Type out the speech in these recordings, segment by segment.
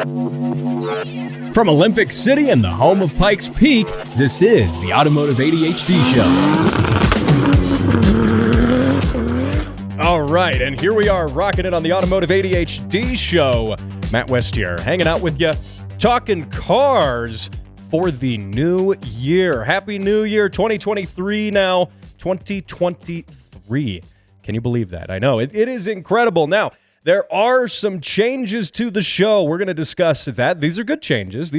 From Olympic City and the home of Pikes Peak, this is the Automotive ADHD Show. All right, and here we are rocking it on the Automotive ADHD Show. Matt West here, hanging out with you, talking cars for the new year. Happy New Year, 2023 now, 2023. Can you believe that? I know, it is incredible. Now, there are some changes to the show. We're going to discuss that. These are good changes.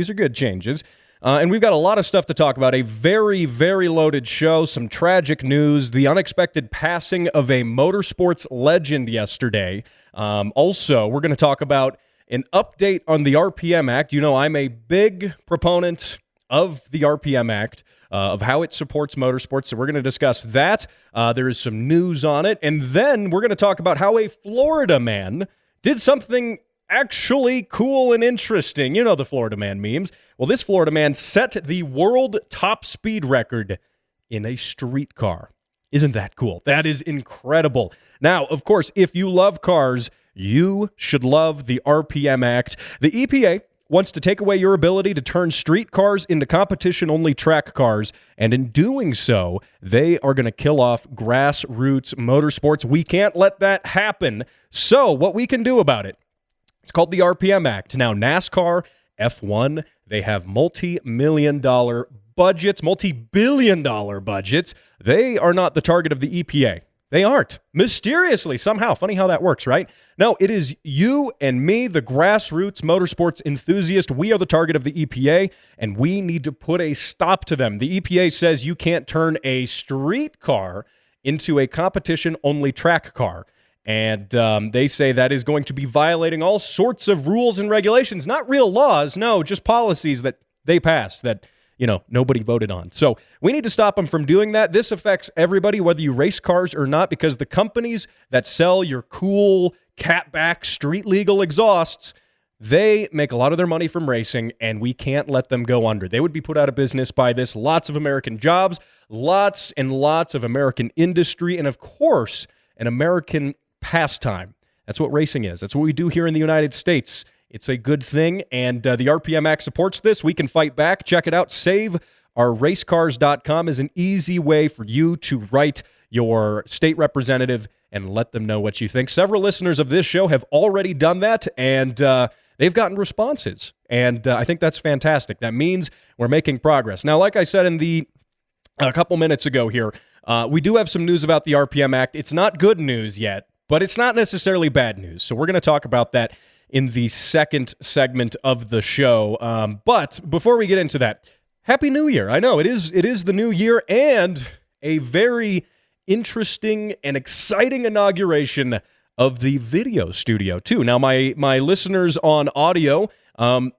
And we've got a lot of stuff to talk about. A very, very loaded show. Some tragic news. The unexpected passing of a motorsports legend yesterday. Also, we're going to talk about an update on the RPM Act. You know, I'm a big proponent of the RPM Act, of how it supports motorsports. So we're going to discuss that. There is some news on it. And then we're going to talk about how a Florida man did something actually cool and interesting. You know the Florida man memes. Well, this Florida man set the world top speed record in a streetcar. Isn't that cool? That is incredible. Now, of course, if you love cars, you should love the RPM Act. The EPA wants to take away your ability to turn street cars into competition-only track cars, and in doing so, they are going to kill off grassroots motorsports. We can't let that happen. So what we can do about it, it's called the RPM Act. Now, NASCAR, F1, they have multi-million-dollar budgets, multi-billion-dollar budgets. They are not the target of the EPA. They aren't. Mysteriously, somehow. Funny how that works, right? No, it is you and me, the grassroots motorsports enthusiast. We are the target of the EPA, and we need to put a stop to them. The EPA says you can't turn a street car into a competition-only track car. And they say that is going to be violating all sorts of rules and regulations. Not real laws, no, just policies that they pass that, you know, nobody voted on. So we need to stop them from doing that. This affects everybody, whether you race cars or not, because the companies that sell your cool catback street legal exhausts, they make a lot of their money from racing, and we can't let them go under. They would be put out of business by this. Lots of American jobs, lots and lots of American industry, and of course, an American pastime. That's what racing is. That's what we do here in the United States. It's a good thing, and the RPM Act supports this. We can fight back. Check it out. SaveOurRaceCars.com is an easy way for you to write your state representative and let them know what you think. Several listeners of this show have already done that, and they've gotten responses, and I think that's fantastic. That means we're making progress. Now, like I said a couple minutes ago here, we do have some news about the RPM Act. It's not good news yet, but it's not necessarily bad news, so we're going to talk about that in the second segment of the show. But before we get into that, Happy New Year. I know it is the new year, and a very interesting and exciting inauguration of the video studio too. Now, my listeners on audio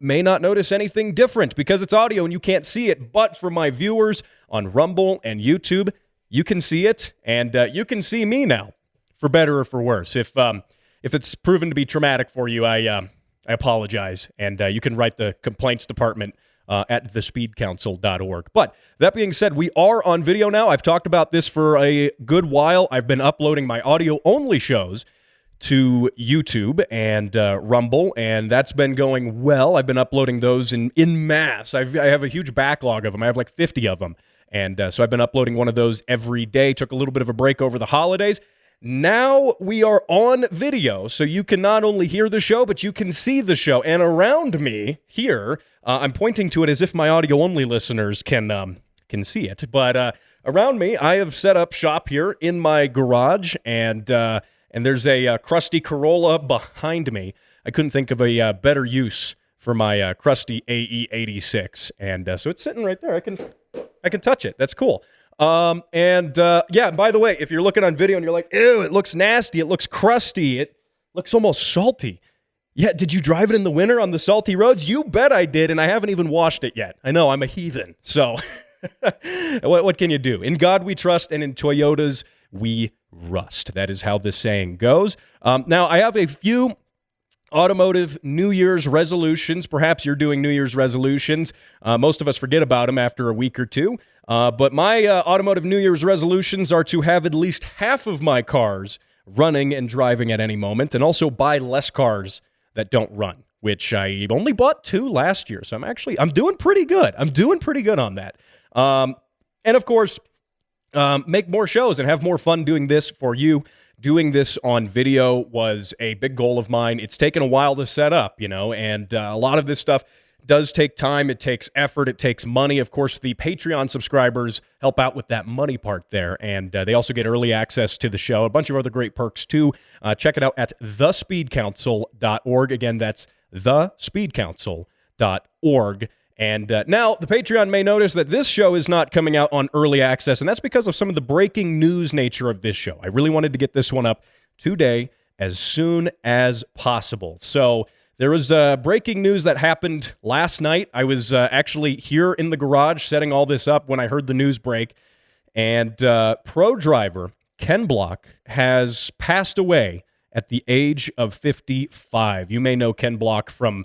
may not notice anything different because it's audio and you can't see it, but for my viewers on Rumble and YouTube, you can see it, and you can see me now, for better or for worse. If it's proven to be traumatic for you, I apologize, and you can write the complaints department at thespeedcouncil.org. But that being said, we are on video now. I've talked about this for a good while. I've been uploading my audio-only shows to YouTube and Rumble, and that's been going well. I've been uploading those in mass. I have a huge backlog of them. I have like 50 of them, and so I've been uploading one of those every day. Took a little bit of a break over the holidays. Now we are on video, so you can not only hear the show, but you can see the show. And around me here, I'm pointing to it as if my audio-only listeners can see it. But around me, I have set up shop here in my garage, and there's a crusty Corolla behind me. I couldn't think of a better use for my crusty AE86, and so it's sitting right there. I can touch it. That's cool. Yeah, by the way, if you're looking on video and you're like, ew, it looks nasty, it looks crusty, it looks almost salty. Yeah, did you drive it in the winter on the salty roads? You bet I did, and I haven't even washed it yet. I know, I'm a heathen, so what can you do? In God we trust, and in Toyotas we rust. That is how this saying goes. Now, I have a few automotive New Year's resolutions. Perhaps you're doing New Year's resolutions. Most of us forget about them after a week or two. But my automotive New Year's resolutions are to have at least half of my cars running and driving at any moment, and also buy less cars that don't run. which I only bought 2 last year. So I'm doing pretty good. I'm doing pretty good on that. And of course, make more shows and have more fun doing this for you. Doing this on video was a big goal of mine. It's taken a while to set up, and a lot of this stuff does take time. It takes effort. It takes money. Of course, the Patreon subscribers help out with that money part there, and they also get early access to the show, a bunch of other great perks too. Check it out at thespeedcouncil.org. Again, that's thespeedcouncil.org. And now the Patreon may notice that this show is not coming out on early access, and that's because of some of the breaking news nature of this show. I really wanted to get this one up today as soon as possible. So there was breaking news that happened last night. I was actually here in the garage setting all this up when I heard the news break, and pro driver Ken Block has passed away at the age of 55. You may know Ken Block from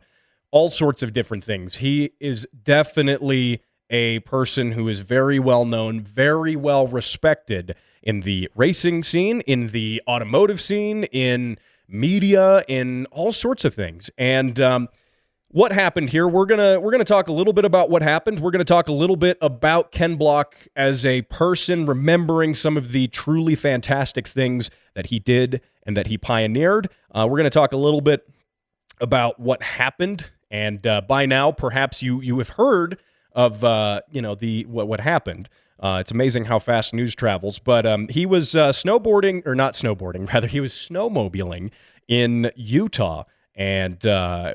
all sorts of different things. He is definitely a person who is very well known, very well respected in the racing scene, in the automotive scene, in media, in all sorts of things. And what happened here? We're gonna talk a little bit about what happened. We're gonna talk a little bit about Ken Block as a person, remembering some of the truly fantastic things that he did and that he pioneered. We're gonna talk a little bit about what happened. And by now, perhaps you have heard of what happened. It's amazing how fast news travels. But he was he was snowmobiling in Utah, and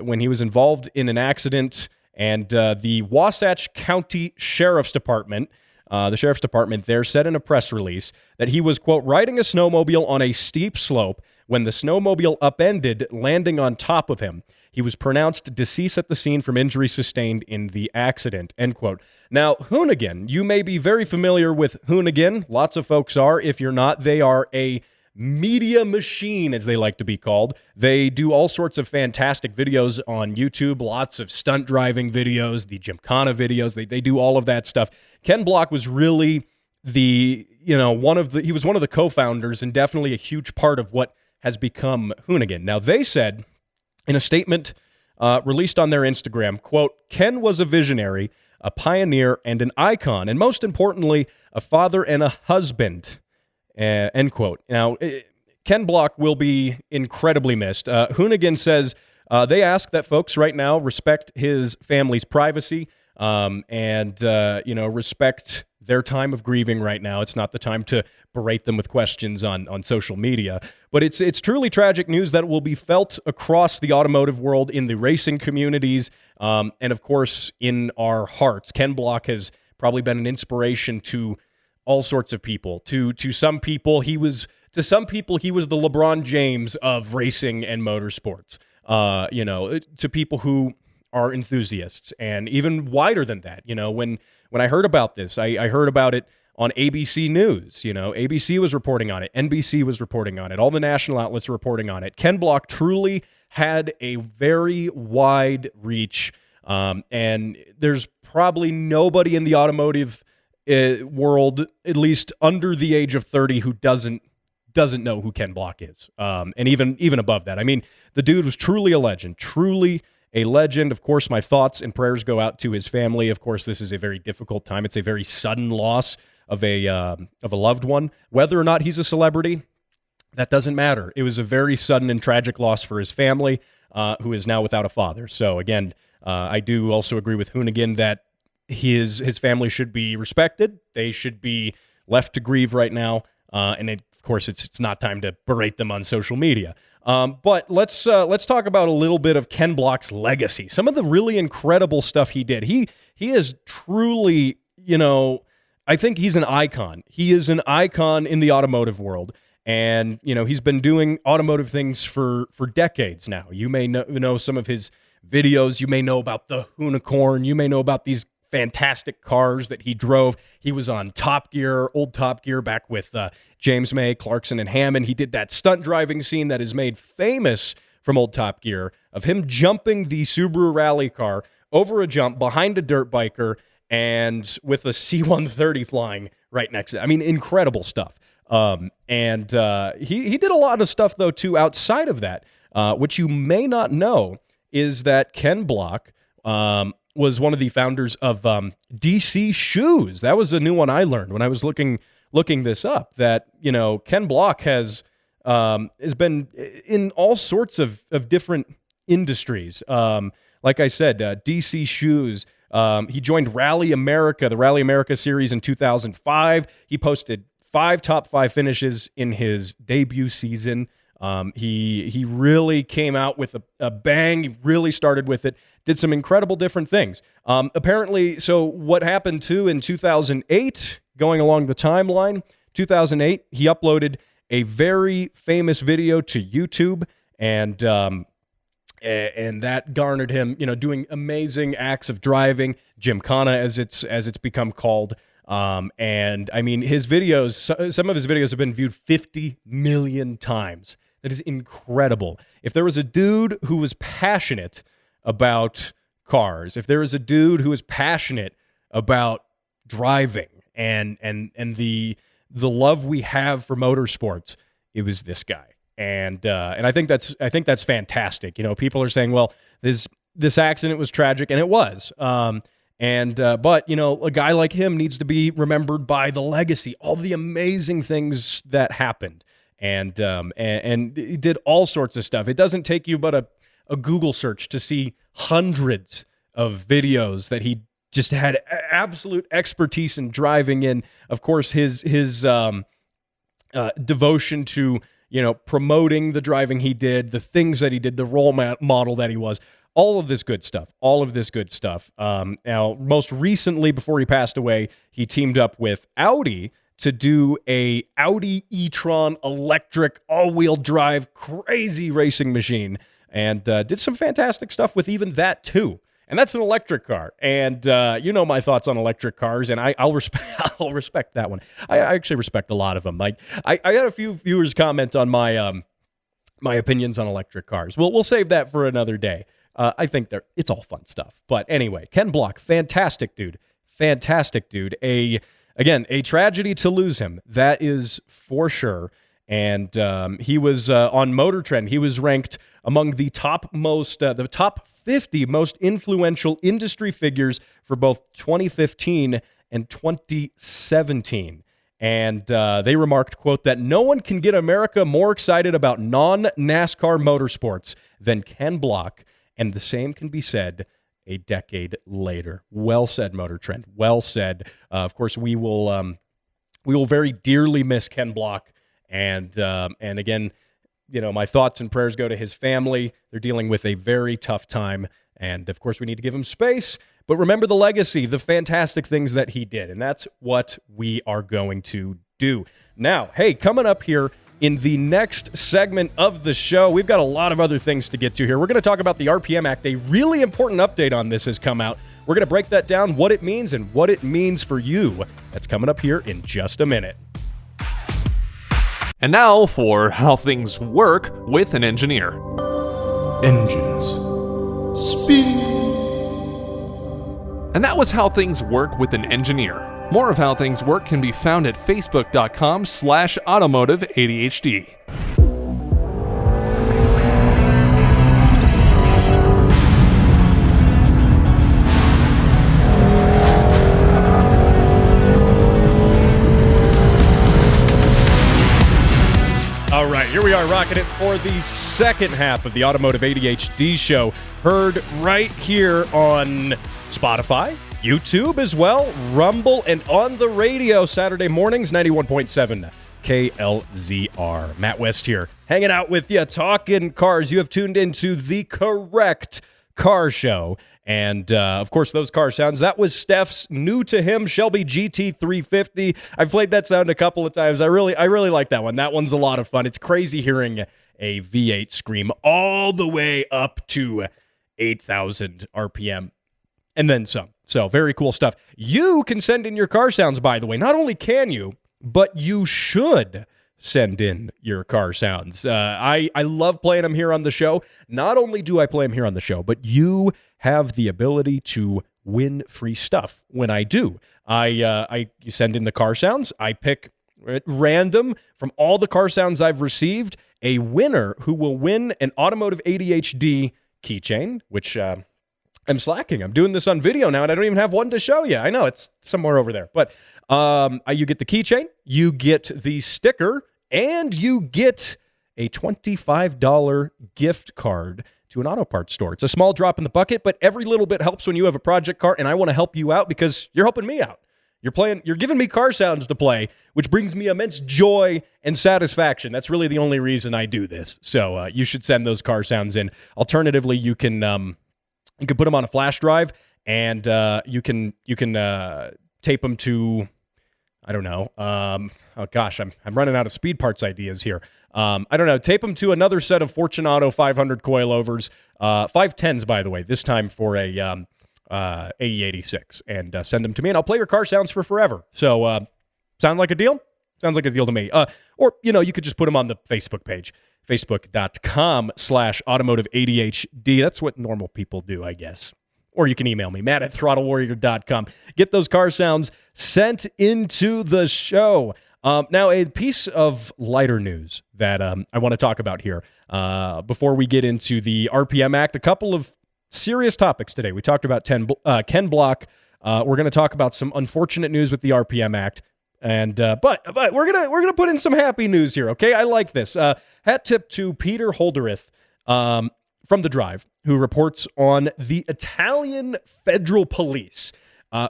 when he was involved in an accident, and the Wasatch County Sheriff's Department, the Sheriff's Department there said in a press release that he was, quote, riding a snowmobile on a steep slope when the snowmobile upended, landing on top of him. He was pronounced deceased at the scene from injuries sustained in the accident, end quote. Now, Hoonigan, you may be very familiar with Hoonigan. Lots of folks are. If you're not, they are a media machine, as they like to be called. They do all sorts of fantastic videos on YouTube, lots of stunt driving videos, the Gymkhana videos. They do all of that stuff. Ken Block was really he was one of the co-founders and definitely a huge part of what has become Hoonigan. Now, they said in a statement released on their Instagram, quote, Ken was a visionary, a pioneer, and an icon, and most importantly, a father and a husband, end quote. Now, Ken Block will be incredibly missed. Hoonigan says they ask that folks right now respect his family's privacy and respect their time of grieving right now. It's not the time to berate them with questions on social media. But it's truly tragic news that will be felt across the automotive world, in the racing communities, and of course in our hearts. Ken Block has probably been an inspiration to all sorts of people. To some people, he was the LeBron James of racing and motorsports. To people who are enthusiasts, and even wider than that. When I heard about this, I heard about it on ABC News. ABC was reporting on it. NBC was reporting on it. All the national outlets were reporting on it. Ken Block truly had a very wide reach, and there's probably nobody in the automotive world, at least under the age of 30, who doesn't know who Ken Block is. And even above that. I mean, the dude was truly a legend, truly a legend. Of course, my thoughts and prayers go out to his family. Of course, this is a very difficult time. It's a very sudden loss of a loved one. Whether or not he's a celebrity, that doesn't matter. It was a very sudden and tragic loss for his family, who is now without a father. So again, I do also agree with Hoonigan that his family should be respected. They should be left to grieve right now. Of course, it's not time to berate them on social media. But let's talk about a little bit of Ken Block's legacy. Some of the really incredible stuff he did. He is truly, I think he's an icon. He is an icon in the automotive world. And, he's been doing automotive things for decades now. You may know some of his videos. You may know about the Hoonicorn. You may know about these fantastic cars that he drove. He was on Top Gear, old Top Gear, back with James May, Clarkson, and Hammond. He did that stunt driving scene that is made famous from old Top Gear, of him jumping the Subaru rally car over a jump behind a dirt biker and with a C-130 flying right next to it. I mean, incredible stuff. He did a lot of stuff, though, too, outside of that, which you may not know is that Ken Block was one of the founders of DC Shoes. That was a new one I learned when I was looking this up, that, Ken Block has been in all sorts of different industries. Like I said, DC Shoes. He joined Rally America, the Rally America series in 2005. He posted 5 top 5 finishes in his debut season. He really came out with a bang. He really started with it. Did some incredible different things. Apparently, so what happened too in 2008, going along the timeline, 2008, he uploaded a very famous video to YouTube, and that garnered him, doing amazing acts of driving, Gymkhana as it's become called. And I mean, his videos, some of his videos have been viewed 50 million times. That is incredible. If there was a dude who was passionate about cars, if there was a dude who was passionate about driving and the love we have for motorsports, it was this guy. And I think that's fantastic. People are saying, well, this accident was tragic, and it was. But a guy like him needs to be remembered by the legacy, all the amazing things that happened. And he did all sorts of stuff. It doesn't take you but a Google search to see hundreds of videos that he just had absolute expertise in driving in. Of course, his devotion to, promoting the driving he did, the things that he did, the role model that he was, all of this good stuff. Now, most recently, before he passed away, he teamed up with Audi to do a Audi e-tron electric all-wheel drive crazy racing machine, and did some fantastic stuff with even that too. And that's an electric car. And my thoughts on electric cars, and I'll respect that one. I actually respect a lot of them. Like I had a few viewers comment on my my opinions on electric cars. We'll save that for another day. I think it's all fun stuff. But anyway, Ken Block, fantastic dude. A tragedy to lose him. That is for sure. And he was on Motor Trend. He was ranked among the top 50 most influential industry figures for both 2015 and 2017. And they remarked, quote, that no one can get America more excited about non-NASCAR motorsports than Ken Block. And the same can be said a decade later. Well said, Motor Trend. Well said. Of course, we will very dearly miss Ken Block. And again, my thoughts and prayers go to his family. They're dealing with a very tough time. And of course, we need to give him space. But remember the legacy, the fantastic things that he did. And that's what we are going to do. Now, hey, coming up here in the next segment of the show, we've got a lot of other things to get to here. We're going to talk about the RPM Act. A really important update on this has come out. We're going to break that down, what it means and what it means for you. That's coming up here in just a minute. And now for how things work with an engineer. Engines. Speed. And that was how things work with an engineer. More of how things work can be found at facebook.com/Automotive ADHD. All right, here we are rocking it for the second half of the Automotive ADHD Show. Heard right here on Spotify, YouTube as well, Rumble, and on the radio Saturday mornings, 91.7 KLZR. Matt West here, hanging out with you, talking cars. You have tuned into the correct car show. And, of course, those car sounds. That was Steph's new to him Shelby GT350. I've played that sound a couple of times. I really like that one. That one's a lot of fun. It's crazy hearing a V8 scream all the way up to 8,000 RPM and then some. So very cool stuff. You can send in your car sounds, by the way. Not only can you, but you should send in your car sounds. I love playing them here on the show. Not only do I play them here on the show, but you have the ability to win free stuff when I do. You send in the car sounds. I pick at random from all the car sounds I've received a winner who will win an Automotive ADHD keychain, which I'm slacking. I'm doing this on video now, and I don't even have one to show you. I know it's somewhere over there. But you get the keychain, you get the sticker, and you get a $25 gift card to an auto parts store. It's a small drop in the bucket, but every little bit helps when you have a project car, and I want to help you out because you're helping me out. You're giving me car sounds to play, which brings me immense joy and satisfaction. That's really the only reason I do this. So you should send those car sounds in. Alternatively, you can put them on a flash drive, and you can tape them to, I don't know. Oh gosh, I'm running out of speed parts ideas here. I don't know. Tape them to another set of Fortunato 500 coilovers, 510s by the way. This time for a AE86, and send them to me, and I'll play your car sounds for forever. So, sound like a deal? Sounds like a deal to me. Or, you could just put them on the Facebook page, facebook.com/Automotive ADHD. That's what normal people do, I guess. Or you can email me, matt@throttlewarrior.com. Get those car sounds sent into the show. Now, a piece of lighter news that I want to talk about here before we get into the RPM Act. A couple of serious topics today. We talked about Ken Block. We're going to talk about some unfortunate news with the RPM Act, and but we're gonna put in some happy news here. Okay, I like this. Hat tip to Peter Holderith from The Drive, who reports on the Italian federal police,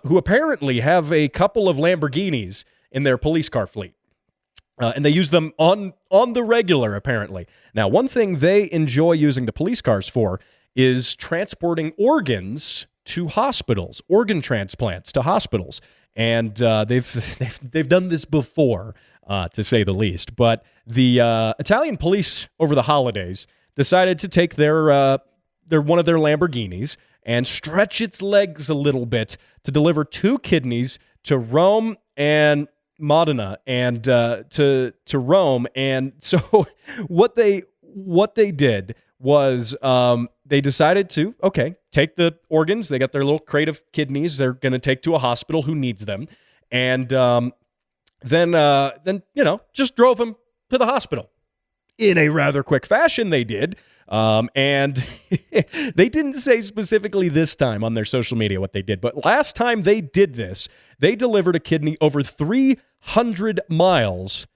who apparently have a couple of Lamborghinis in their police car fleet. And they use them on the regular, apparently. Now, one thing they enjoy using the police cars for is transporting organs to hospitals, organ transplants to hospitals. And they've done this before, to say the least. But the Italian police, over the holidays, decided to take one of their Lamborghinis and stretch its legs a little bit to deliver 2 kidneys to Rome and Modena, and to Rome. And so what they did was they decided to, take the organs. They got their little crate of kidneys they're going to take to a hospital who needs them. And then just drove them to the hospital in a rather quick fashion. They did. And they didn't say specifically this time on their social media what they did, but last time they did this, they delivered a kidney over 300 miles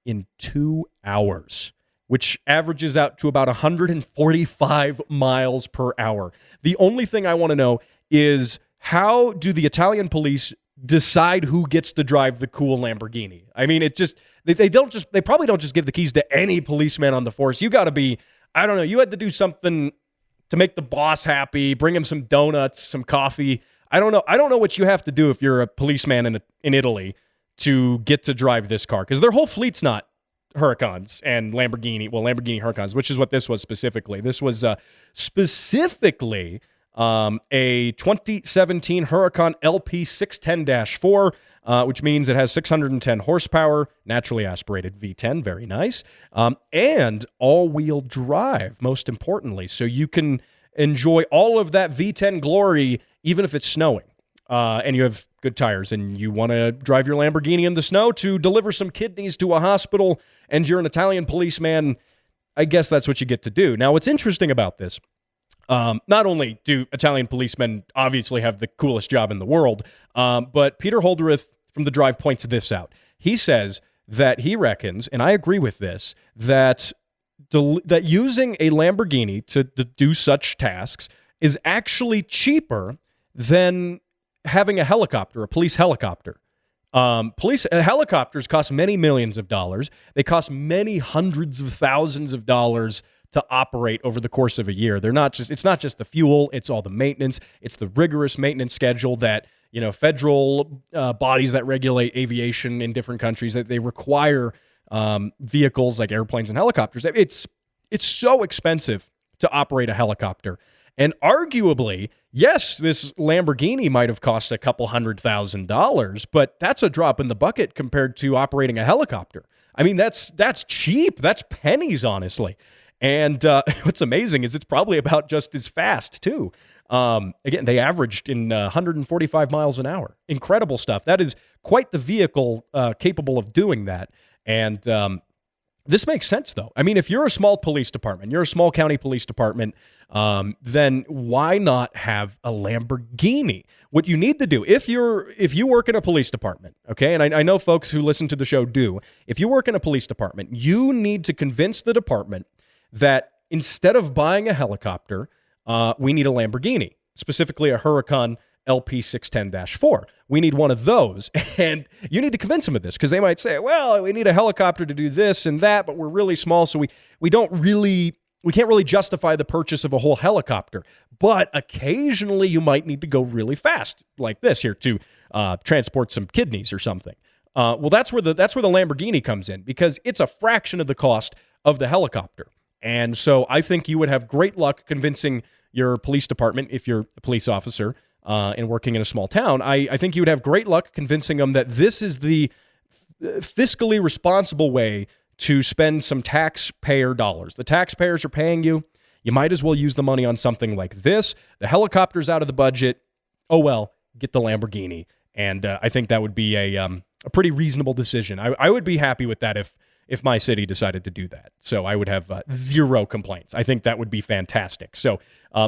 in 2 hours, which averages out to about 145 miles per hour. The only thing I want to know is, how do the Italian police decide who gets to drive the cool Lamborghini? I mean, they probably don't just give the keys to any policeman on the force. You got to be, I don't know, you had to do something to make the boss happy, bring him some donuts, some coffee. I don't know what you have to do if you're a policeman in Italy to get to drive this car, because their whole fleet's not Huracans and Lamborghini Huracans, which is what this was specifically. This was specifically a 2017 Huracan LP 610-4, which means it has 610 horsepower, naturally aspirated V10, very nice, and all-wheel drive, most importantly. So you can enjoy all of that V10 glory even if it's snowing, and you have good tires, and you want to drive your Lamborghini in the snow to deliver some kidneys to a hospital, and you're an Italian policeman. I guess that's what you get to do. Now, what's interesting about this, not only do Italian policemen obviously have the coolest job in the world, but Peter Holderith from The Drive points this out. He says that he reckons, and I agree with this, that using a Lamborghini to do such tasks is actually cheaper than having a helicopter, a police helicopter. Police helicopters cost many millions of dollars. They cost many hundreds of thousands of dollars to operate over the course of a year. It's not just the fuel, it's all the maintenance. It's the rigorous maintenance schedule that, federal bodies that regulate aviation in different countries, that they require vehicles like airplanes and helicopters. It's so expensive to operate a helicopter. And arguably, yes, this Lamborghini might have cost a couple $100,000, but that's a drop in the bucket compared to operating a helicopter. I mean, that's cheap. That's pennies, honestly. And what's amazing is it's probably about just as fast, too. Again, they averaged in 145 miles an hour. Incredible stuff. That is quite the vehicle capable of doing that. And This makes sense, though. I mean, if you're a small police department, you're a small county police department, then why not have a Lamborghini? What you need to do, if you work in a police department, okay, and I know folks who listen to the show do, if you work in a police department, you need to convince the department that instead of buying a helicopter, we need a Lamborghini, specifically a Huracan LP610-4. We need one of those, and you need to convince them of this because they might say, well, we need a helicopter to do this and that, but we're really small, so we can't really justify the purchase of a whole helicopter. But occasionally you might need to go really fast, like this here, to transport some kidneys or something. Well, that's where the Lamborghini comes in, because it's a fraction of the cost of the helicopter. And so I think you would have great luck convincing your police department, if you're a police officer, and working in a small town, I think you would have great luck convincing them that this is the fiscally responsible way to spend some taxpayer dollars. The taxpayers are paying you. You might as well use the money on something like this. The helicopter's out of the budget. Oh, well, get the Lamborghini. And I think that would be a pretty reasonable decision. I would be happy with that if my city decided to do that. So I would have zero complaints. I think that would be fantastic. So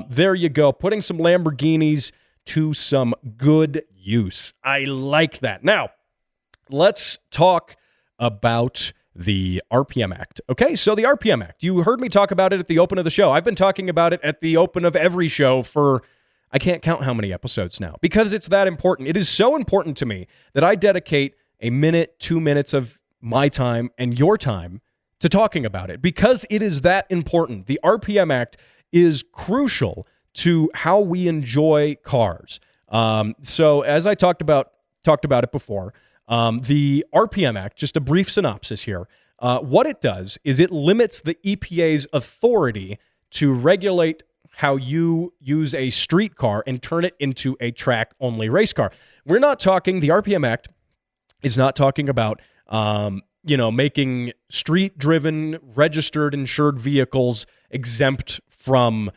there you go, putting some Lamborghinis to some good use. I like that. Now, let's talk about the RPM Act. Okay, so the RPM Act. You heard me talk about it at the open of the show. I've been talking about it at the open of every show for, I can't count how many episodes now, because it's that important. It is so important to me that I dedicate a minute, 2 minutes of my time and your time to talking about it, because it is that important. The RPM Act is crucial to how we enjoy cars. So as I talked about it before, the RPM Act, just a brief synopsis here, what it does is it limits the EPA's authority to regulate how you use a street car and turn it into a track-only race car. The RPM Act is not talking about, making street-driven, registered, insured vehicles exempt from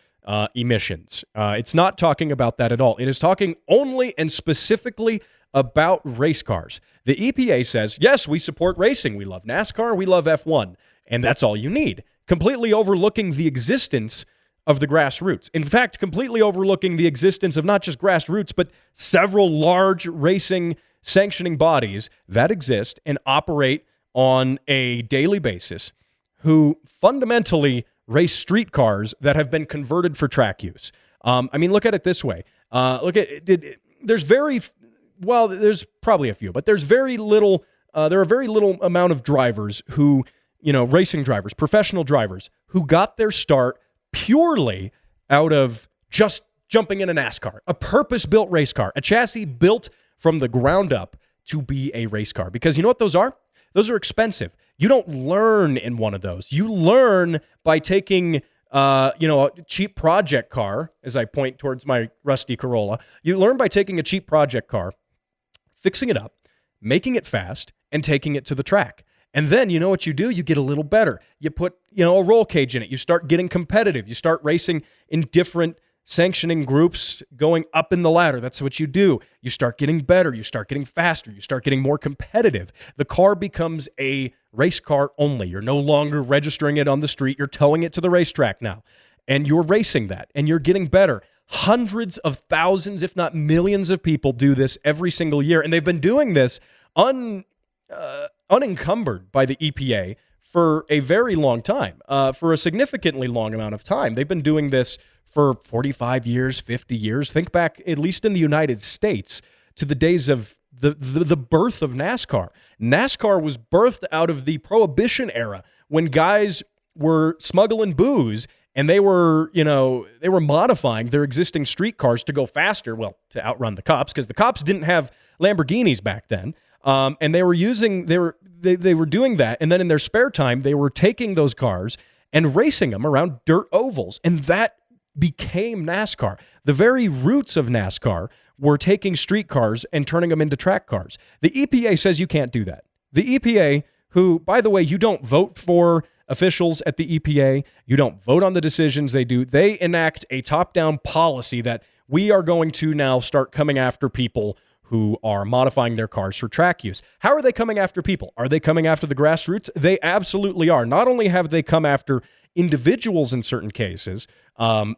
emissions. It's not talking about that at all. It is talking only and specifically about race cars. The EPA says, yes, we support racing. We love NASCAR. We love F1. And that's all you need. Completely overlooking the existence of the grassroots. In fact, completely overlooking the existence of not just grassroots, but several large racing sanctioning bodies that exist and operate on a daily basis, who fundamentally race street cars that have been converted for track use. Look at it this way. There's probably a few, but there's very little. There are very little amount of drivers who, racing drivers, professional drivers, who got their start purely out of just jumping in a NASCAR, a purpose-built race car, a chassis built from the ground up to be a race car. Because you know what those are? Those are expensive. You don't learn in one of those. You learn by taking, a cheap project car, as I point towards my rusty Corolla. You learn by taking a cheap project car, fixing it up, making it fast, and taking it to the track. And then, you know what you do? You get a little better. You put, a roll cage in it. You start getting competitive. You start racing in different sanctioning groups, going up in the ladder. That's what you do. You start getting better. You start getting faster. You start getting more competitive. The car becomes a race car only. You're no longer registering it on the street. You're towing it to the racetrack now. And you're racing that. And you're getting better. Hundreds of thousands, if not millions of people do this every single year. And they've been doing this unencumbered by the EPA for a very long time, for a significantly long amount of time. They've been doing this for 45 years, 50 years. Think back, at least in the United States, to the days of the birth of NASCAR. NASCAR was birthed out of the Prohibition era, when guys were smuggling booze and they were modifying their existing street cars to go faster, well, to outrun the cops, because the cops didn't have Lamborghinis back then. And they were doing that, and then in their spare time, they were taking those cars and racing them around dirt ovals, and that became NASCAR. The very roots of NASCAR were taking street cars and turning them into track cars. The EPA says you can't do that. The EPA, who, by the way, you don't vote for officials at the EPA, you don't vote on the decisions they do. They enact a top-down policy that we are going to now start coming after people who are modifying their cars for track use. How are they coming after people? Are they coming after the grassroots? They absolutely are. Not only have they come after individuals in certain cases,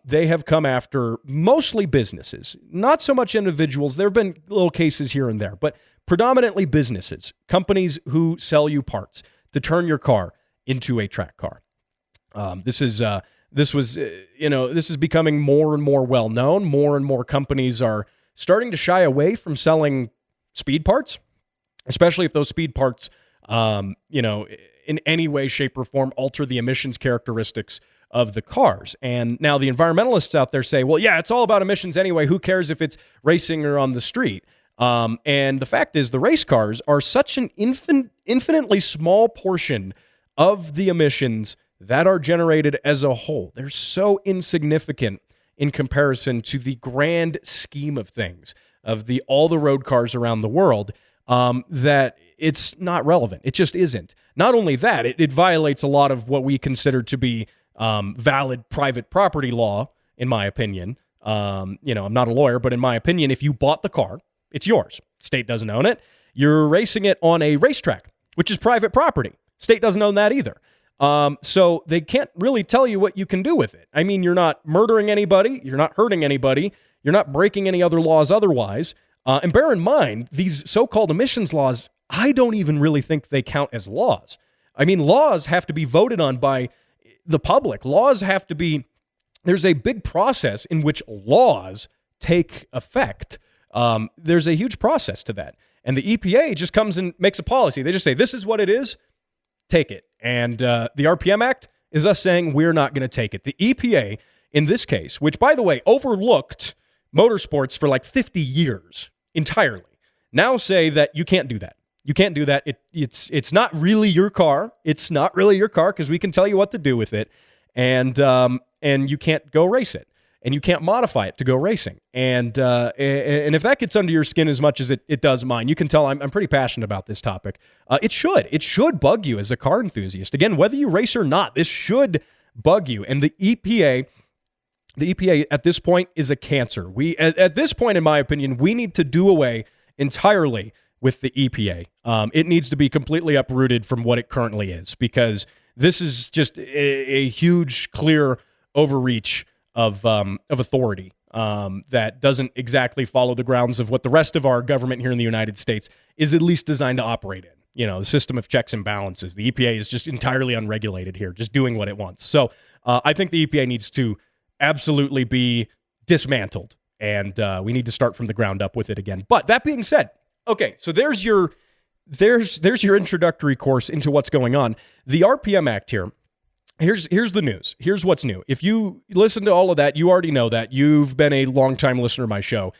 they have come after mostly businesses, not so much individuals. There have been little cases here and there, but predominantly businesses, companies who sell you parts to turn your car into a track car. This is becoming more and more well known. More and more companies are starting to shy away from selling speed parts, especially if those speed parts, in any way, shape, or form alter the emissions characteristics of the cars. And now the environmentalists out there say, well, yeah, it's all about emissions anyway. Who cares if it's racing or on the street? And the fact is the race cars are such an infinitely small portion of the emissions that are generated as a whole. They're so insignificant in comparison to the grand scheme of things, of all the road cars around the world, that it's not relevant. It just isn't. Not only that, it violates a lot of what we consider to be valid private property law, in my opinion. I'm not a lawyer, but in my opinion, if you bought the car, it's yours. State doesn't own it. You're racing it on a racetrack, which is private property. State doesn't own that either. So they can't really tell you what you can do with it. I mean, you're not murdering anybody. You're not hurting anybody. You're not breaking any other laws otherwise. And bear in mind, these so-called emissions laws, I don't even really think they count as laws. I mean, laws have to be voted on by the public. There's a big process in which laws take effect. There's a huge process to that. And the EPA just comes and makes a policy. They just say, this is what it is. Take it. And the RPM Act is us saying we're not going to take it. The EPA, in this case, which, by the way, overlooked motorsports for like 50 years entirely, now say that you can't do that. You can't do that. It's not really your car. It's not really your car because we can tell you what to do with it, and you can't go race it, and you can't modify it to go racing. And if that gets under your skin as much as it does mine, you can tell I'm pretty passionate about this topic. It should bug you as a car enthusiast. Again, whether you race or not, this should bug you. And the EPA at this point is a cancer. At this point, in my opinion, we need to do away entirely with the EPA. It needs to be completely uprooted from what it currently is, because this is just a huge, clear overreach of authority that doesn't exactly follow the grounds of what the rest of our government here in the United States is at least designed to operate in. The system of checks and balances. The EPA is just entirely unregulated here, just doing what it wants. So I think the EPA needs to absolutely be dismantled, and we need to start from the ground up with it again. But that being said, okay, so there's your introductory course into what's going on. The RPM Act here. Here's the news. Here's what's new. If you listen to all of that, you already know that. You've been a longtime listener to my show.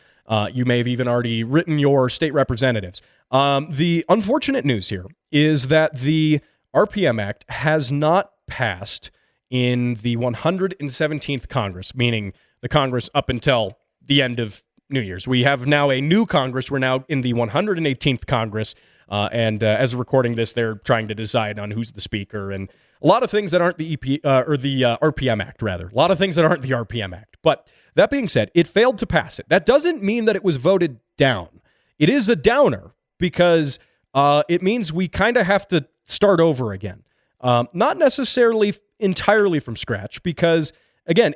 You may have even already written your state representatives. The unfortunate news here is that the RPM Act has not passed in the 117th Congress, meaning the Congress up until the end of New Year's. We have now a new Congress. We're now in the 118th Congress. And as of recording this, they're trying to decide on who's the speaker and a lot of things that aren't the RPM Act, rather. A lot of things that aren't the RPM Act. But that being said, it failed to pass it. That doesn't mean that it was voted down. It is a downer because it means we kind of have to start over again. Not necessarily entirely from scratch, because again,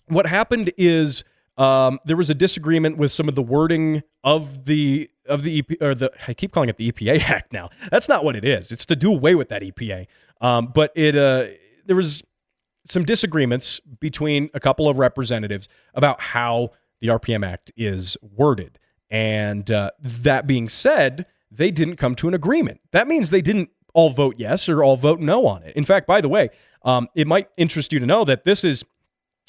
what happened is there was a disagreement with some of the wording of the I keep calling it the EPA Act now. That's not what it is. It's to do away with that EPA. But there was some disagreements between a couple of representatives about how the RPM Act is worded. And that being said, they didn't come to an agreement. That means they didn't all vote yes or all vote no on it. In fact, by the way, it might interest you to know that this is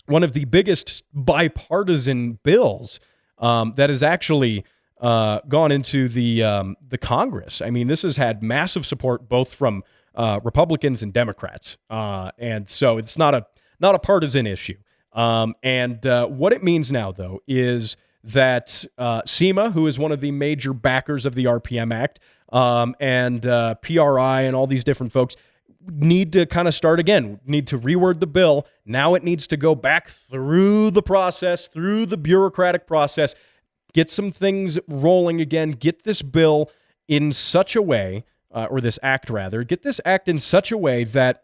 one of the biggest bipartisan bills that has actually gone into the Congress. I mean, this has had massive support both from Republicans and Democrats, and so it's not a partisan issue. And what it means now, though, is that SEMA, who is one of the major backers of the RPM Act, and PRI and all these different folks, need to kind of start again, need to reword the bill. Now it needs to go back through the process, through the bureaucratic process, get some things rolling again, get this bill in such a way, or this act rather, get this act in such a way that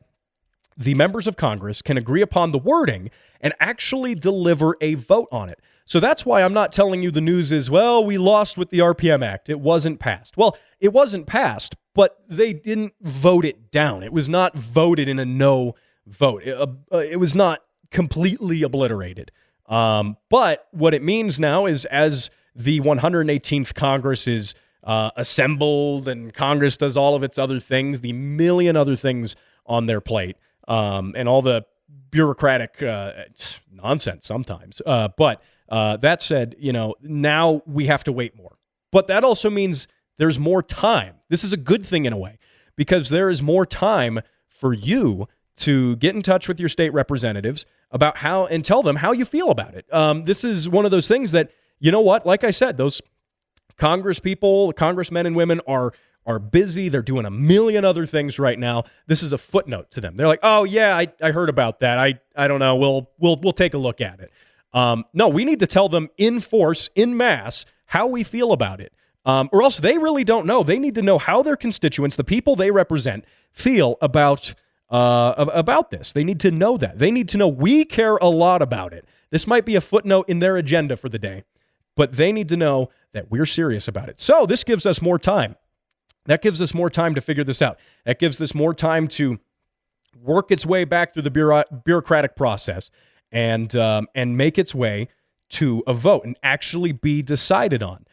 the members of Congress can agree upon the wording and actually deliver a vote on it. So that's why I'm not telling you the news is, well, we lost with the RPM Act. It wasn't passed. Well, it wasn't passed, but they didn't vote it down. It was not voted in a no vote. It was not completely obliterated. But what it means now is as the 118th Congress is assembled and Congress does all of its other things, the million other things on their plate, and all the bureaucratic nonsense sometimes. But that said, now we have to wait more. But that also means there's more time. This is a good thing in a way, because there is more time for you to get in touch with your state representatives about how, and tell them how you feel about it. This is one of those things that, you know what, like I said, those Congress people, congressmen and women are busy. They're doing a million other things right now. This is a footnote to them. They're like, oh yeah, I heard about that. I don't know. We'll take a look at it. No, we need to tell them in force, in mass, how we feel about it. Or else they really don't know. They need to know how their constituents, the people they represent, feel about this. They need to know that. They need to know we care a lot about it. This might be a footnote in their agenda for the day, but they need to know that we're serious about it. So this gives us more time. That gives us more time to figure this out. That gives us more time to work its way back through the bureaucratic process and make its way to a vote and actually be decided on.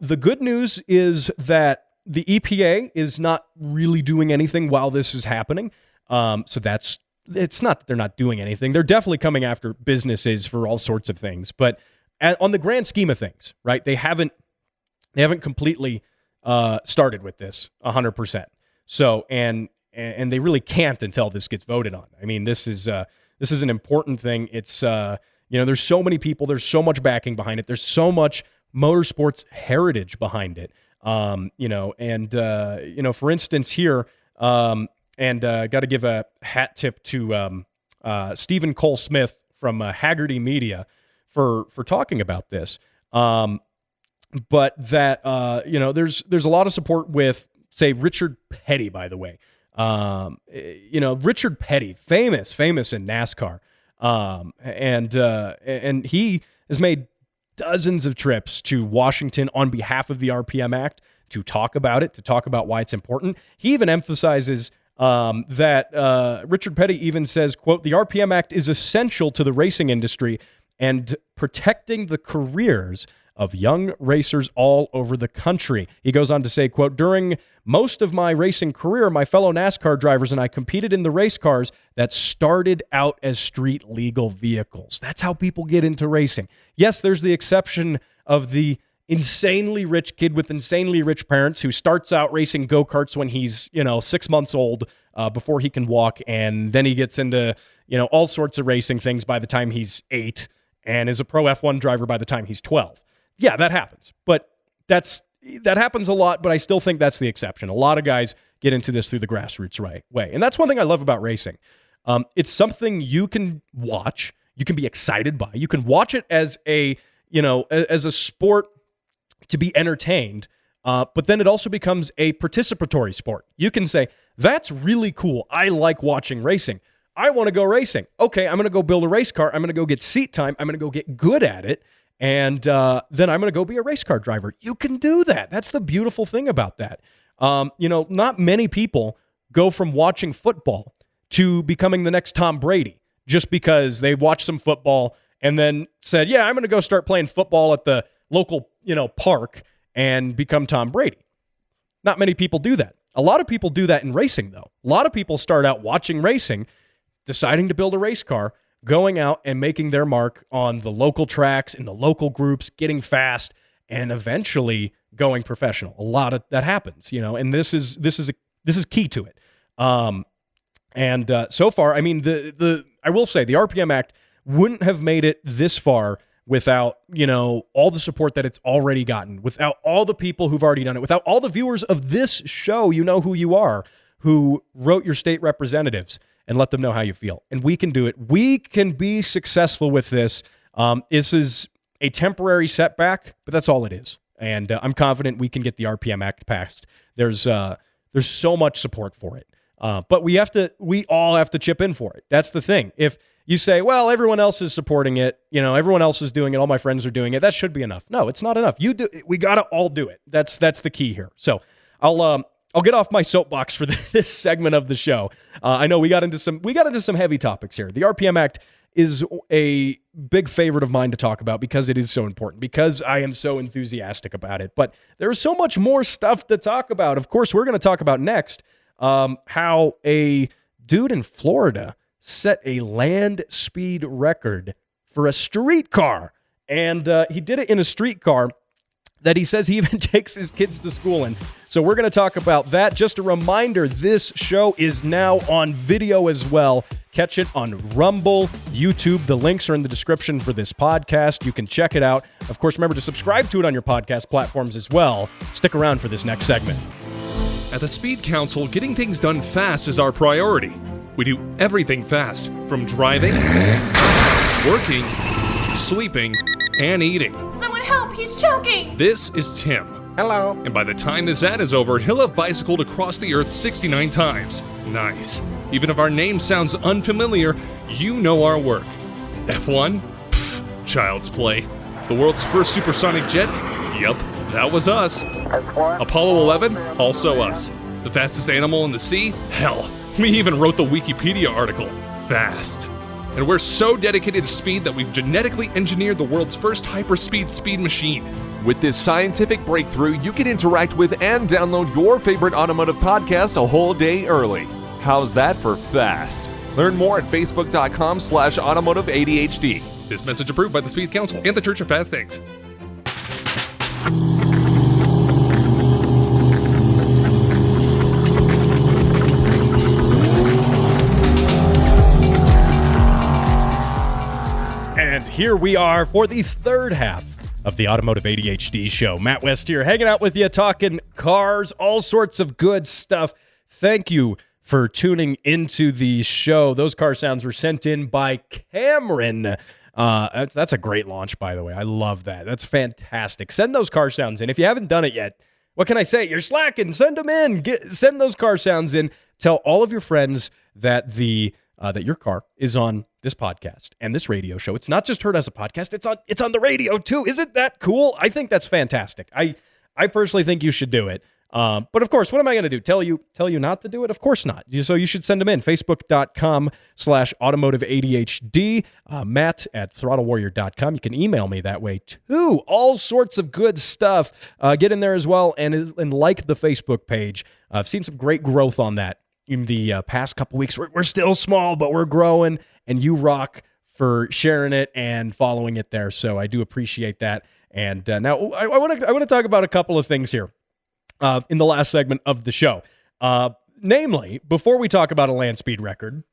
The good news is that the EPA is not really doing anything while this is happening. So it's not that they're not doing anything. They're definitely coming after businesses for all sorts of things. But on the grand scheme of things, right, they haven't completely started with this 100%. So, and they really can't until this gets voted on. I mean, this is an important thing. It's, there's so many people, there's so much backing behind it. There's so much motorsports heritage behind it. For instance here, got to give a hat tip to Stephen Cole Smith from Haggerty Media for talking about this. But that, there's a lot of support with, say, Richard Petty, by the way. Richard Petty, famous in NASCAR. And he has made dozens of trips to Washington on behalf of the RPM Act to talk about it, to talk about why it's important. He even emphasizes that Richard Petty even says, quote, the RPM Act is essential to the racing industry and protecting the careers of young racers all over the country. He goes on to say, quote, during most of my racing career, my fellow NASCAR drivers and I competed in the race cars that started out as street legal vehicles. That's how people get into racing. Yes, there's the exception of the insanely rich kid with insanely rich parents who starts out racing go-karts when he's, 6 months old before he can walk, and then he gets into, all sorts of racing things by the time he's 8 and is a pro F1 driver by the time he's 12. Yeah, that happens. But that happens a lot, but I still think that's the exception. A lot of guys get into this through the grassroots way. And that's one thing I love about racing. It's something you can watch, you can be excited by. You can watch it as a sport to be entertained, but then it also becomes a participatory sport. You can say, that's really cool. I like watching racing. I want to go racing. Okay, I'm going to go build a race car. I'm going to go get seat time. I'm going to go get good at it. And then I'm going to go be a race car driver. You can do that. That's the beautiful thing about that. Not many people go from watching football to becoming the next Tom Brady just because they watched some football and then said, yeah, I'm going to go start playing football at the local, park and become Tom Brady. Not many people do that. A lot of people do that in racing, though. A lot of people start out watching racing, deciding to build a race car, going out and making their mark on the local tracks, in the local groups, getting fast, and eventually going professional. A lot of that happens, and this is key to it. So far, I mean, I will say the RPM Act wouldn't have made it this far without, all the support that it's already gotten, without all the people who've already done it, without all the viewers of this show, you know who you are, who wrote your state representatives and let them know how you feel. And we can do it. We can be successful with this. This is a temporary setback, but that's all it is. And I'm confident we can get the RPM Act passed. There's so much support for it. But we all have to chip in for it. That's the thing. If you say, well, everyone else is supporting it, everyone else is doing it, all my friends are doing it, that should be enough. No, it's not enough. We got to all do it. That's the key here. So I'll get off my soapbox for this segment of the show. I know we got into some heavy topics here. The RPM Act is a big favorite of mine to talk about because it is so important, because I am so enthusiastic about it. But there's so much more stuff to talk about. Of course, we're going to talk about next how a dude in Florida set a land speed record for a streetcar. And he did it in a streetcar that he says he even takes his kids to school in. So we're going to talk about that. Just a reminder, this show is now on video as well. Catch it on Rumble, YouTube. The links are in the description for this podcast. You can check it out. Of course, remember to subscribe to it on your podcast platforms as well. Stick around for this next segment. At the Speed Council, getting things done fast is our priority. We do everything fast, from driving, working, sleeping, and eating. Someone help, he's choking! This is Tim. Hello. And by the time this ad is over, he'll have bicycled across the earth 69 times. Nice. Even if our name sounds unfamiliar, you know our work. F1? Pfft, child's play. The world's first supersonic jet? Yup, that was us. Apollo 11? Also us. The fastest animal in the sea? Hell, we even wrote the Wikipedia article. Fast. And we're so dedicated to speed that we've genetically engineered the world's first hyperspeed speed machine. With this scientific breakthrough, you can interact with and download your favorite automotive podcast a whole day early. How's that for fast? Learn more at facebook.com/automotive ADHD. This message approved by the Speed Council and the Church of Fast Things. And here we are for the third half of the Automotive ADHD Show. Matt West here, hanging out with you, talking cars, all sorts of good stuff. Thank you for tuning into the show. Those car sounds were sent in by Cameron. That's a great launch, by the way. I love that. That's fantastic. Send those car sounds in. If you haven't done it yet, what can I say? You're slacking. Send them in. Send those car sounds in. Tell all of your friends that that your car is on this podcast and this radio show. It's not just heard as a podcast. It's on the radio too. Isn't that cool? I think that's fantastic. I personally think you should do it. But of course, what am I going to do? Tell you not to do it? Of course not. So you should send them in. Facebook.com/automotive ADHD. Matt at throttlewarrior.com. You can email me that way too. All sorts of good stuff. Get in there as well and like the Facebook page. I've seen some great growth on that in the past couple weeks. We're still small, but we're growing, and you rock for sharing it and following it there. So I do appreciate that. And now I want to talk about a couple of things here in the last segment of the show. Namely, before we talk about a land speed record,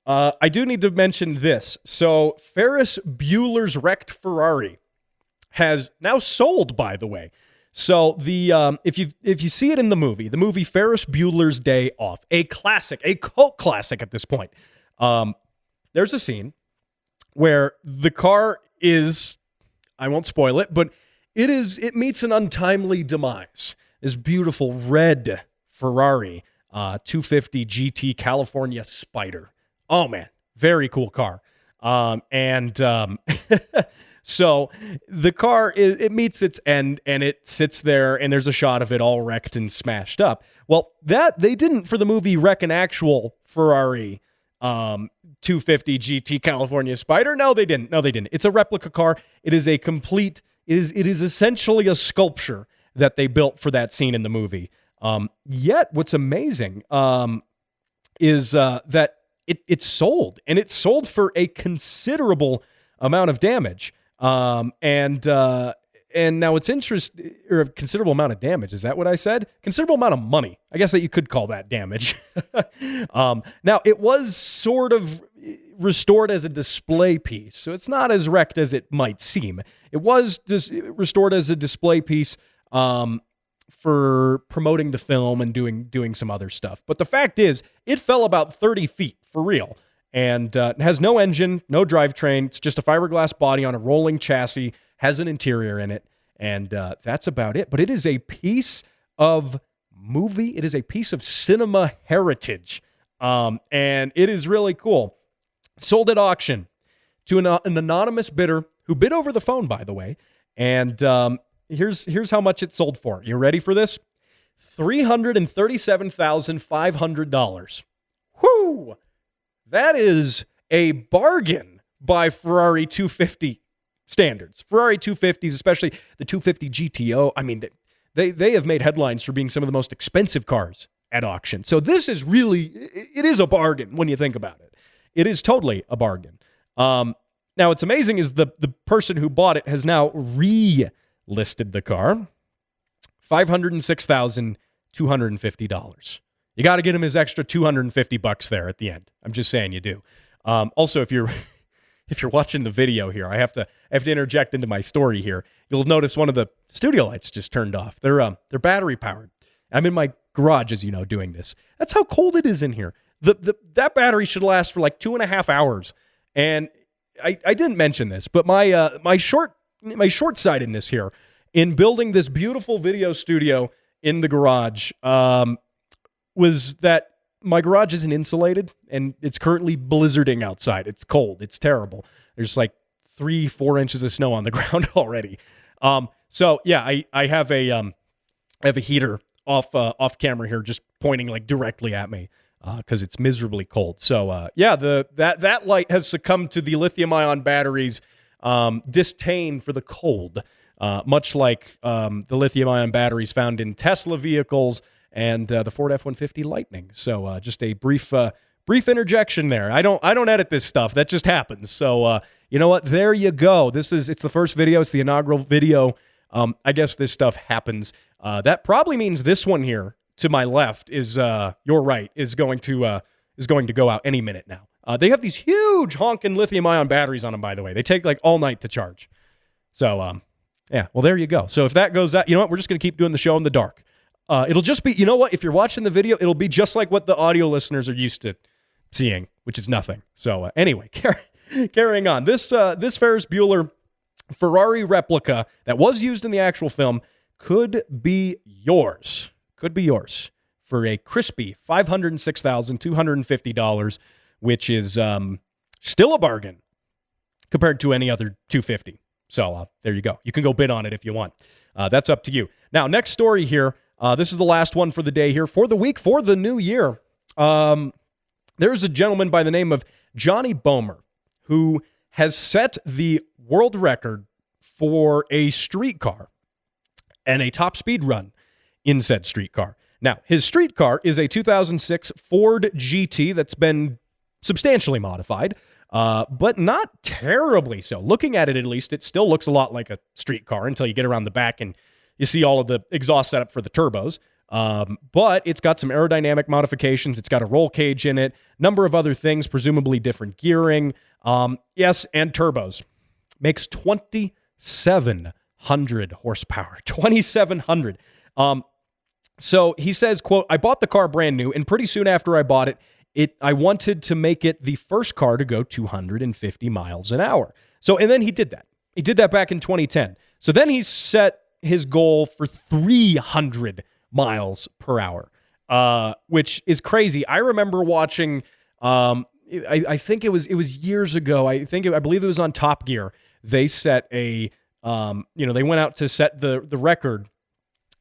I do need to mention this. So Ferris Bueller's Wrecked Ferrari has now sold, by the way. So if you see it in the movie Ferris Bueller's Day Off, a classic, a cult classic at this point, there's a scene where the car is, I won't spoil it, but it meets an untimely demise. This beautiful red Ferrari 250 GT California Spider. Oh man, very cool car. So the car, it meets its end, and it sits there, and there's a shot of it all wrecked and smashed up. Well, they didn't, for the movie, wreck an actual Ferrari 250 GT California Spider. No, they didn't. It's a replica car. It is it is essentially a sculpture that they built for that scene in the movie. Yet, what's amazing is that it sold, and it sold for a considerable amount of damage. And now it's interesting, or a considerable amount of damage. Is that what I said? Considerable amount of money. I guess that you could call that damage. Now it was sort of restored as a display piece, so it's not as wrecked as it might seem. It was restored as a display piece, for promoting the film and doing some other stuff. But the fact is, it fell about 30 feet for real. And it has no engine, no drivetrain. It's just a fiberglass body on a rolling chassis. has an interior in it, and that's about it. But it is a piece of movie. It is a piece of cinema heritage, and it is really cool. Sold at auction to an anonymous bidder who bid over the phone, by the way. And here's how much it sold for. You ready for this? $337,500. Whoo! That is a bargain by Ferrari 250 standards. Ferrari 250s, especially the 250 GTO. I mean, they have made headlines for being some of the most expensive cars at auction. So this is really, it is a bargain when you think about it. It is totally a bargain. Now, what's amazing is the person who bought it has now listed the car. $506,250. You got to get him his extra $250 there at the end. I'm just saying you do. Also, if you're watching the video here, I have to interject into my story here. You'll notice one of the studio lights just turned off. They're battery powered. I'm in my garage, as you know, doing this. That's how cold it is in here. That battery should last for like 2.5 hours. And I didn't mention this, but my short-sightedness here in building this beautiful video studio in the garage was that my garage isn't insulated, and it's currently blizzarding outside. It's cold. It's terrible. There's like 3-4 inches of snow on the ground already. So yeah, I have a heater off camera here, just pointing like directly at me because it's miserably cold. So yeah, that light has succumbed to the lithium-ion batteries' disdain for the cold. Much like the lithium-ion batteries found in Tesla vehicles and the Ford F-150 Lightning. So just a brief interjection there. I don't edit this stuff. That just happens. So you know what? There you go. It's the first video. It's the inaugural video. I guess this stuff happens. That probably means this one here to my left is you're right is going to go out any minute now. They have these huge honking lithium-ion batteries on them, by the way. They take like all night to charge. So yeah, well, there you go. So if that goes out, you know what? We're just going to keep doing the show in the dark. It'll just be, you know what? If you're watching the video, it'll be just like what the audio listeners are used to seeing, which is nothing. So anyway, carrying on. This Ferris Bueller Ferrari replica that was used in the actual film could be yours. Could be yours for a crispy $506,250, which is still a bargain compared to any other 250. So there you go. You can go bid on it if you want. That's up to you. Now, next story here. This is the last one for the day here, for the week, for the new year. There's a gentleman by the name of Johnny Bomer who has set the world record for a streetcar and a top speed run in said streetcar. Now, his streetcar is a 2006 Ford GT that's been substantially modified, but not terribly so. Looking at it, at least, it still looks a lot like a streetcar until you get around the back and you see all of the exhaust setup for the turbos. But it's got some aerodynamic modifications. It's got a roll cage in it, number of other things, presumably different gearing. Yes, and turbos. Makes 2,700 horsepower. 2,700. So he says, quote, "I bought the car brand new, and pretty soon after I bought it, I wanted to make it the first car to go 250 miles an hour." So, and then he did that. He did that back in 2010. So then he set his goal for 300 miles per hour, which is crazy. I remember watching, I think it was years ago. I believe it was on Top Gear. They set they went out to set the record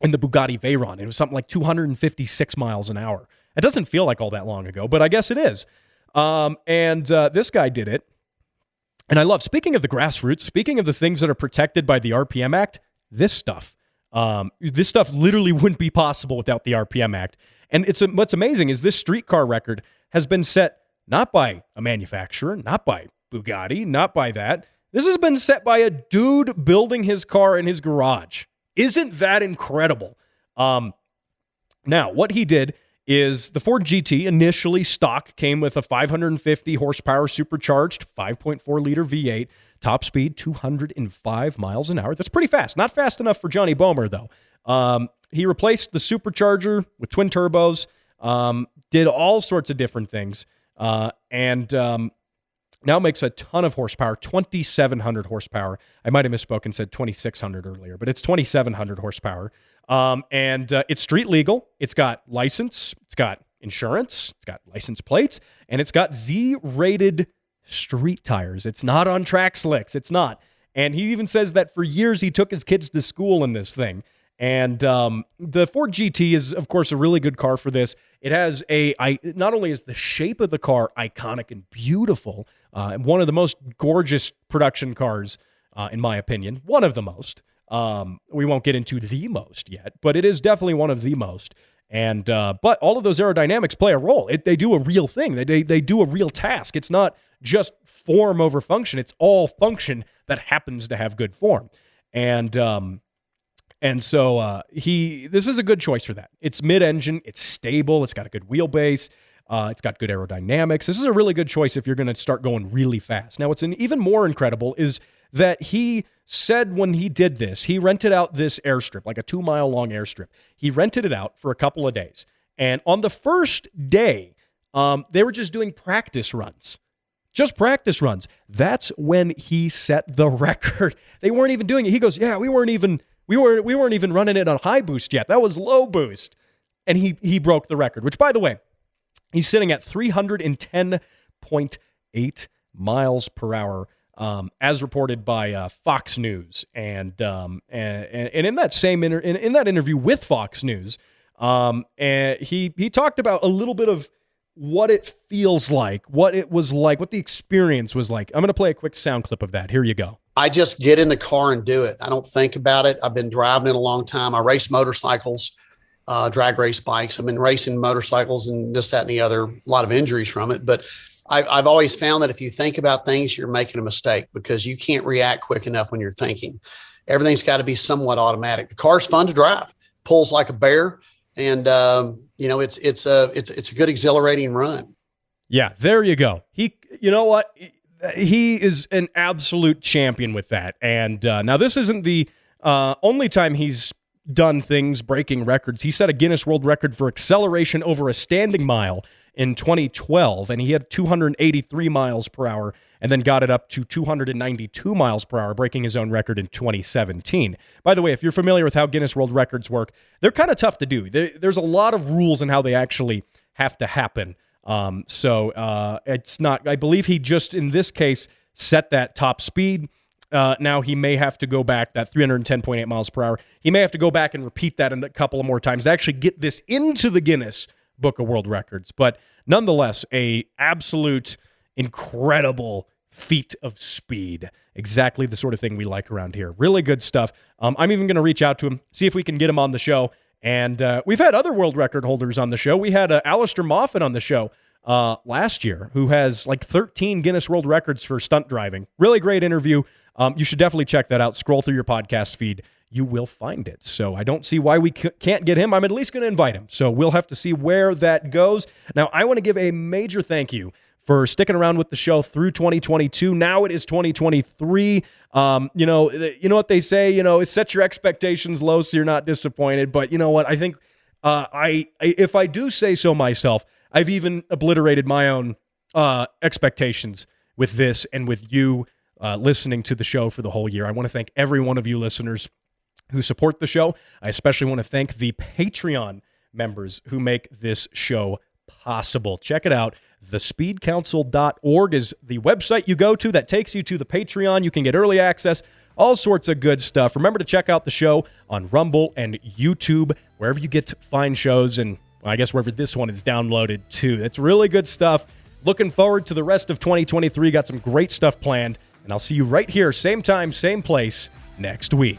in the Bugatti Veyron. It was something like 256 miles an hour. It doesn't feel like all that long ago, but I guess it is. And this guy did it. And I love, speaking of the grassroots, speaking of the things that are protected by the RPM Act, this stuff literally wouldn't be possible without the RPM Act. And what's amazing is this streetcar record has been set not by a manufacturer, not by Bugatti, not by that. This has been set by a dude building his car in his garage. Isn't that incredible? Now, what he did is the Ford GT initially stock came with a 550 horsepower supercharged 5.4 liter V8, top speed 205 miles an hour. That's pretty fast. Not fast enough for Johnny Bomer, though. He replaced the supercharger with twin turbos, did all sorts of different things. And now makes a ton of horsepower, 2,700 horsepower. I might have misspoken and said 2,600 earlier, but it's 2,700 horsepower. And it's street legal. It's got license. It's got insurance. It's got license plates. And it's got Z-rated street tires. It's not on track slicks. It's not. And he even says that for years he took his kids to school in this thing. And the Ford GT is, of course, a really good car for this. It has not only is the shape of the car iconic and beautiful, one of the most gorgeous production cars, in my opinion, one of the most. We won't get into the most yet, but it is definitely one of the most. And but all of those aerodynamics play a role. They do a real thing. They do a real task. It's not just form over function. It's all function that happens to have good form. And so this is a good choice for that. It's mid-engine, it's stable, it's got a good wheelbase, it's got good aerodynamics. This is a really good choice if you're going to start going really fast. Now, what's even more incredible is that he said when he did this, he rented out this airstrip, like a 2-mile-long airstrip. He rented it out for a couple of days. And on the first day, they were just doing practice runs. Just practice runs. That's when he set the record. They weren't even doing it. He goes, yeah, we weren't even running it on high boost yet. That was low boost. And he broke the record, which, by the way, he's sitting at 310.8 miles per hour, as reported by Fox News. And in that same in that interview with Fox News, and he talked about a little bit of what it feels like, what it was like, what the experience was like. I'm going to play a quick sound clip of that. Here you go. I just get in the car and do it. I don't think about it. I've been driving it a long time. I race motorcycles, drag race bikes. I've been racing motorcycles and this, that, and the other, a lot of injuries from it. But I've always found that if you think about things, you're making a mistake because you can't react quick enough when you're thinking. Everything's got to be somewhat automatic. The car's fun to drive, pulls like a bear. And, it's a good exhilarating run. Yeah, there you go. You know what? He is an absolute champion with that. And now this isn't the only time he's done things breaking records. He set a Guinness World Record for acceleration over a standing mile in 2012, and he had 283 miles per hour and then got it up to 292 miles per hour, breaking his own record in 2017. By the way, if you're familiar with how Guinness World Records work, they're kind of tough to do. There's a lot of rules in how they actually have to happen. So it's not, I believe he just, in this case, set that top speed. Now he may have to go back, that 310.8 miles per hour. He may have to go back and repeat that a couple of more times to actually get this into the Guinness Book of World Records. But nonetheless, a absolute incredible feat of speed. Exactly the sort of thing we like around here. Really good stuff. I'm even going to reach out to him, see if we can get him on the show. And we've had other world record holders on the show. We had Alistair Moffat on the show last year, who has like 13 Guinness World Records for stunt driving. Really great interview. You should definitely check that out. Scroll through your podcast feed. You will find it. So I don't see why we can't get him. I'm at least going to invite him. So we'll have to see where that goes. Now, I want to give a major thank you for sticking around with the show through 2022. Now it is 2023. You know what they say, set your expectations low so you're not disappointed. But you know what? I think if I do say so myself, I've even obliterated my own expectations with this and with you listening to the show for the whole year. I want to thank every one of you listeners who support the show. I especially want to thank the Patreon members who make this show possible. Check it out. thespeedcouncil.org is the website you go to that takes you to the Patreon. You can get early access, all sorts of good stuff. Remember to check out the show on Rumble and YouTube, wherever you get to find shows, and I guess wherever this one is downloaded too. It's really good stuff. Looking forward to the rest of 2023. Got some great stuff planned, and I'll see you right here, same time, same place, next week.